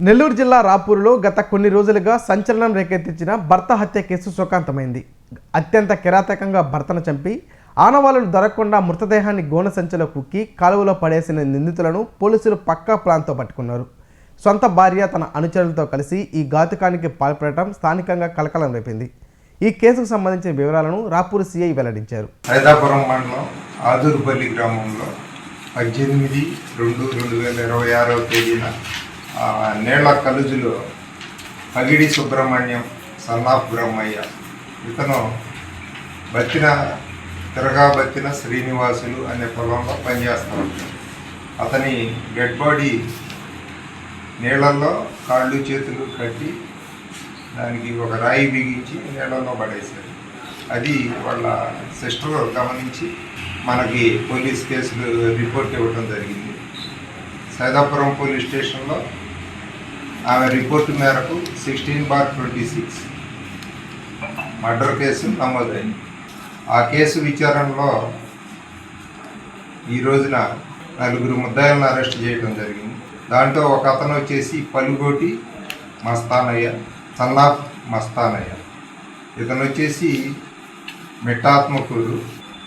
నెల్లూరు జిల్లా రాపూరులో గత కొన్ని రోజులుగా సంచలనం రేకెత్తించిన భర్త హత్య కేసు సుఖాంతమైంది. అత్యంత కిరాతకంగా భర్తను చంపి ఆనవాళ్లు దొరకకుండా మృతదేహాన్ని గోనె సంచిలో కుక్కి కాలువలో పడేసిన నిందితులను పోలీసులు పక్కా ప్లాన్తో పట్టుకున్నారు. సొంత భార్య తన అనుచరులతో కలిసి ఈ ఘాతుకానికి పాల్పడటం స్థానికంగా కలకలం రేపింది. ఈ కేసుకు సంబంధించిన వివరాలను రాపూరు సిఐ వెల్లడించారు. హైదాపురం మండలం ఆదూరుపల్లి గ్రామంలో 18/2/2026 తేదీన నేళ్ల కలుజులో పగిడి సుబ్రహ్మణ్యం సన్నాఫ్ బ్రహ్మయ్య ఇతను తిరగాబత్తిన శ్రీనివాసులు అనే పొలంలో పనిచేస్తూ ఉంటాడు. అతని డెడ్ బాడీ నీళ్ళల్లో కాళ్ళు చేతులు కట్టి దానికి ఒక రాయి బిగించి నీళ్ళల్లో పడేశారు. అది వాళ్ళ సిస్టర్ గమనించి మనకి పోలీస్ కేసులు రిపోర్ట్ ఇవ్వడం జరిగింది. సైదాపురం పోలీస్ స్టేషన్లో ఆమె రిపోర్టు మేరకు 16/26 మర్డర్ కేసు నమోదైంది. ఆ కేసు విచారణలో ఈ రోజున 4 ముద్దాయిలను అరెస్ట్ చేయడం జరిగింది. దాంట్లో ఒక అతను వచ్చేసి పలుగోటి మస్తానయ్య, సన్నాఫ్ మస్తానయ్య. ఇతను వచ్చేసి మిట్టాత్మకూరు.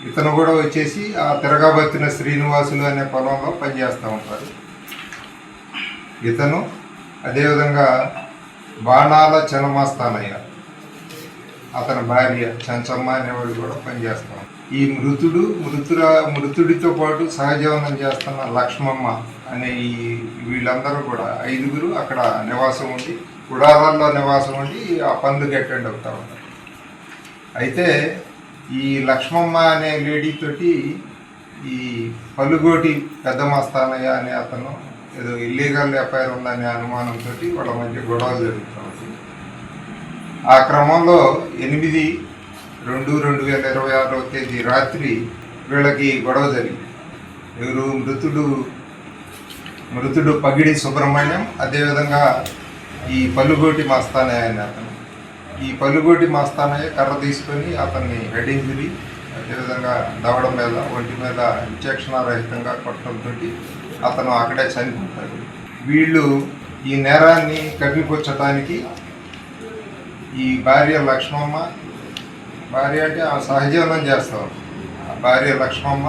ఇతను కూడా వచ్చేసి ఆ తిరగబత్తిన శ్రీనివాసులు అనే పొలంలో పనిచేస్తూ ఉంటారు. ఇతను అదేవిధంగా బాణాల చనమస్తానయ్య, అతని భార్య చంచమ్మ అనేవాడు కూడా పనిచేస్తాం. ఈ మృతుడితో పాటు సహజీవనం చేస్తున్న లక్ష్మమ్మ అనే వీళ్ళందరూ కూడా 5 అక్కడ నివాసం ఉండి గుడారాల్లో నివాసం ఉండి ఆ పనులకు అటెండ్ అవుతూ ఉంటారు. అయితే ఈ లక్ష్మమ్మ అనే లేడీతోటి ఈ పలుగోటి పెద్ద మస్తానయ్య అనే అతను ఏదో ఇల్లీగల్ ఎఫ్ఐఆర్ ఉందనే అనుమానంతో వాళ్ళ మధ్య గొడవలు జరుగుతూ ఉంటుంది. ఆ క్రమంలో 8/2/2026 తేదీ రాత్రి వీళ్ళకి గొడవ జరిగింది. ఎవరు మృతుడు పగిడి సుబ్రహ్మణ్యం, అదేవిధంగా ఈ పలుగోటి మస్తానయ్య అనే అతను. ఈ పలుగోటి మస్తానయ్య కర్ర తీసుకొని అతన్ని హెడ్ ఇంజరీ, అదేవిధంగా దవడ మీద ఒంటి మీద విచక్షణారహితంగా కొట్టడంతో అతను అక్కడే చనిపోతాడు. వీళ్ళు ఈ నేరాన్ని కప్పిపుచ్చటానికి ఈ భార్య లక్ష్మమ్మ, భార్య అంటే ఆ సహజీవనం చేస్తాం, భార్య లక్ష్మమ్మ,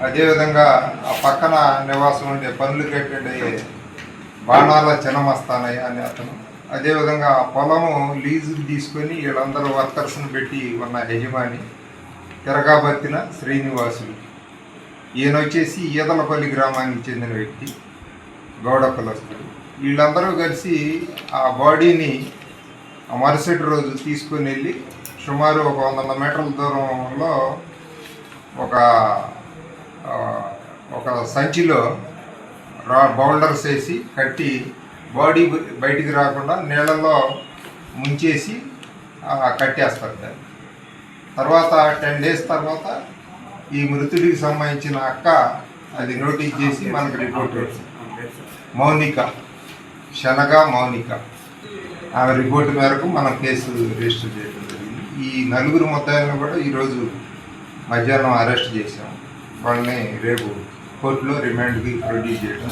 అదేవిధంగా ఆ పక్కన నివాసం ఉండే పనులు అటెండ్ అయ్యే బాణాల చినమస్తానయ్య అనే అతను, అదేవిధంగా ఆ పొలము లీజులు తీసుకొని వీళ్ళందరూ వర్కర్స్ని పెట్టి ఉన్న యజమాని తిరగాబత్తిన శ్రీనివాసులు. ఈయన వచ్చేసి ఈదలపల్లి గ్రామానికి చెందిన వ్యక్తి, గౌడ కులస్తుడు. వీళ్ళందరూ కలిసి ఆ బాడీని మరుసటి రోజు తీసుకొని వెళ్ళి సుమారు ఒక 100 మీటర్ల దూరంలో ఒక సంచిలో బౌల్డర్స్ వేసి కట్టి బాడీ బయటికి రాకుండా నీళ్ళల్లో ముంచేసి కట్టేస్తారు దాన్ని. తర్వాత 10 డేస్ తర్వాత ఈ మృతుడికి సంబంధించిన అక్క అది నోటీస్ చేసి మనకు రిపోర్ట్ వచ్చింది. మౌనిక, మౌనిక ఆమె రిపోర్టు మేరకు మనం కేసు రిజిస్టర్ చేయడం జరిగింది. ఈ 4 ముద్దాయిలను కూడా ఈరోజు మధ్యాహ్నం అరెస్ట్ చేశాం. వాళ్ళని రేపు కోర్టులో రిమాండ్కి ప్రొడ్యూస్ చేయడం.